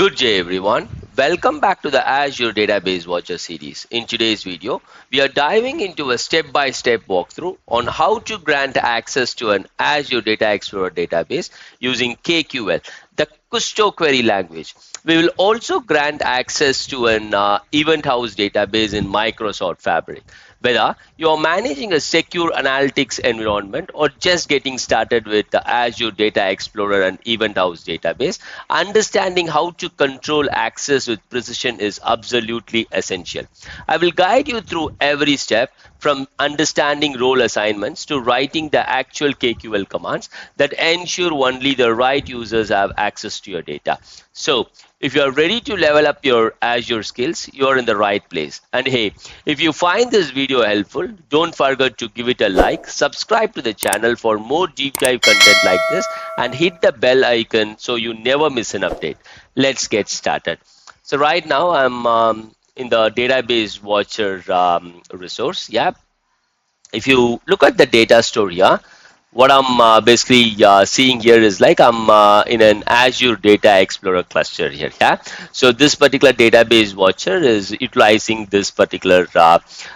Good day everyone. Welcome back to the Azure Database Watcher Series. In today's video, we are diving into a step-by-step walkthrough on how to grant access to an Azure Data Explorer database using KQL, the Kusto Query Language. We will also grant access to an event house database in Microsoft Fabric. Whether you're managing a secure analytics environment or just getting started with the Azure Data Explorer and Event House database, understanding how to control access with precision is absolutely essential. I will guide you through every step from understanding role assignments to writing the actual KQL commands that ensure only the right users have access to your data. So, if you are ready to level up your Azure skills, you are in the right place. And hey, if you find this video helpful, don't forget to give it a like, subscribe to the channel for more deep dive content like this, and hit the bell icon so you never miss an update. Let's get started. So right now I'm in the Database Watcher resource. Yeah. If you look at the data store here, what I'm basically seeing here is like I'm in an Azure Data Explorer cluster here. Yeah. So this particular database watcher is utilizing this particular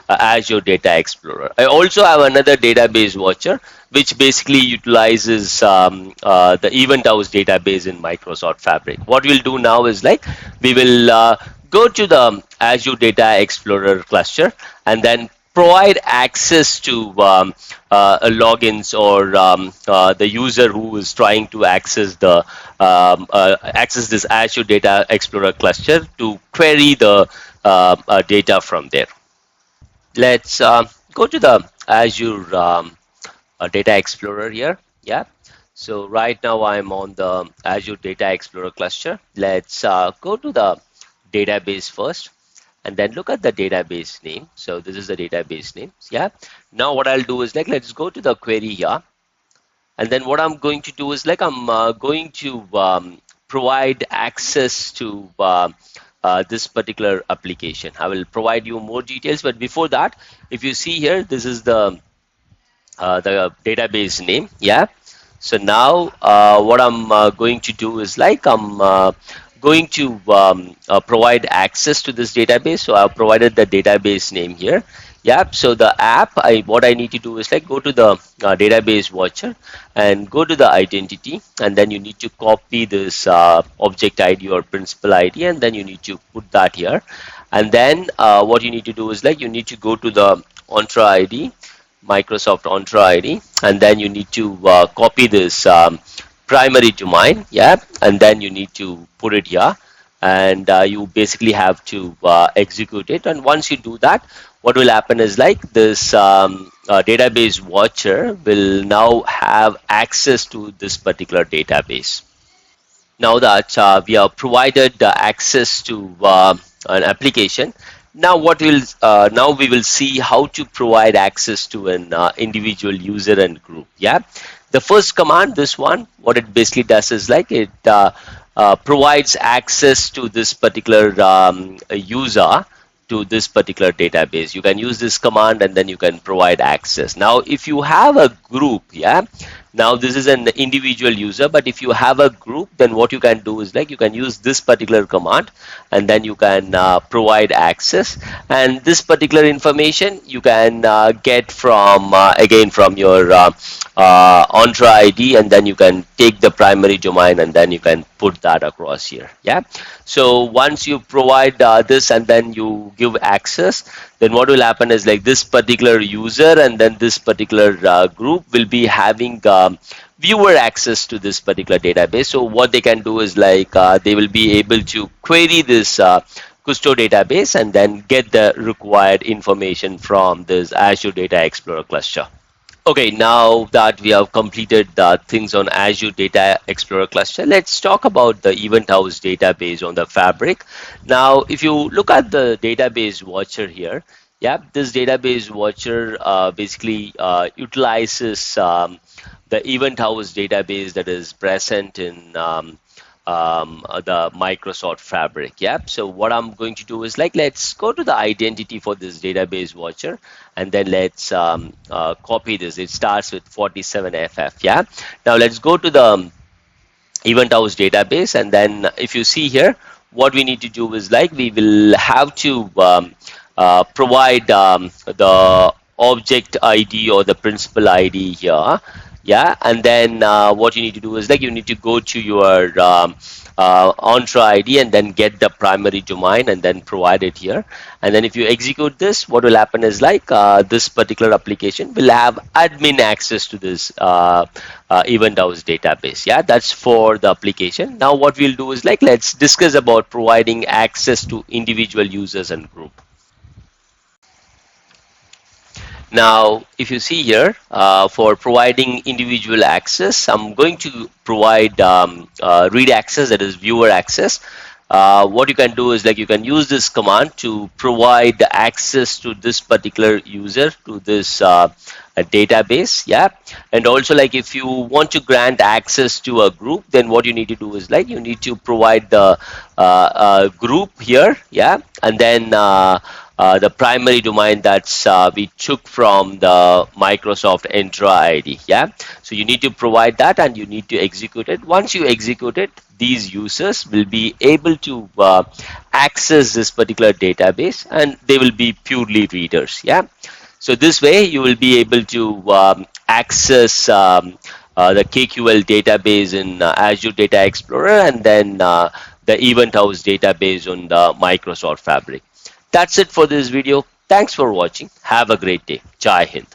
Azure Data Explorer. I also have another database watcher which basically utilizes the Event House database in Microsoft Fabric. What we'll do now is like we will go to the Azure Data Explorer cluster and then provide access to logins or the user who is trying to access the access this Azure Data Explorer cluster to query the data from there. Let's go to the Azure Data Explorer here. Yeah. So right now I'm on the Azure Data Explorer cluster. Let's go to the database first and then look at the database name. So this is the database name. Yeah. Now what I'll do is like, let's go to the query here. And then what I'm going to do is like, I'm going to provide access to this particular application. I will provide you more details, but before that, if you see here, this is the database name. Yeah. So now what I'm going to do is like I'm going to provide access to this database. So I've provided the database name here. Yeah. So the app, what I need to do is like go to the database watcher and go to the identity, and then you need to copy this object ID or principal ID, and then you need to put that here. And then what you need to do is like you need to go to the Entra ID, Microsoft Entra ID, and then you need to copy this primary domain. Yeah. And then you need to put it here, and you basically have to execute it. And once you do that, what will happen is like this database watcher will now have access to this particular database. Now that we have provided access to an application, now now we will see how to provide access to an individual user and group. Yeah, the first command, this one, what it basically does is like it provides access to this particular user to this particular database. You can use this command and then you can provide access. Now if you have a group, yeah, now this is an individual user, but if you have a group, then what you can do is like you can use this particular command and then you can provide access, and this particular information you can get from again from your Entra ID, and then you can take the primary domain and then you can put that across here. Yeah. So once you provide this and then you give access, then what will happen is like this particular user and then this particular group will be having viewer access to this particular database. So what they can do is like they will be able to query this Kusto database and then get the required information from this Azure Data Explorer cluster. Okay, now that we have completed the things on Azure Data Explorer cluster, let's talk about the Event House database on the Fabric. Now, if you look at the database watcher here, yeah, this database watcher basically utilizes the Event House database that is present in the Microsoft Fabric. Yeah. So what I'm going to do is like, let's go to the identity for this database watcher and then let's copy this. It starts with 47FF. Yeah. Now let's go to the Event House database, and then if you see here, what we need to do is like we will have to provide the object ID or the principal ID here. Yeah, and then what you need to do is like you need to go to your Entra ID and then get the primary domain and then provide it here. And then if you execute this, what will happen is like this particular application will have admin access to this event house database. Yeah, that's for the application. Now what we'll do is like let's discuss about providing access to individual users and group. Now, if you see here, for providing individual access, I'm going to provide read access, that is viewer access. What you can do is like you can use this command to provide the access to this particular user to this database. Yeah, and also like if you want to grant access to a group, then what you need to do is like you need to provide the group here. Yeah, and then the primary domain that's we took from the Microsoft Entra ID. Yeah, so you need to provide that and you need to execute it. Once you execute it, these users will be able to access this particular database and they will be purely readers. Yeah, so this way you will be able to access the KQL database in Azure Data Explorer and then the event house database on the Microsoft Fabric. That's it for this video. Thanks for watching. Have a great day. Jai Hind.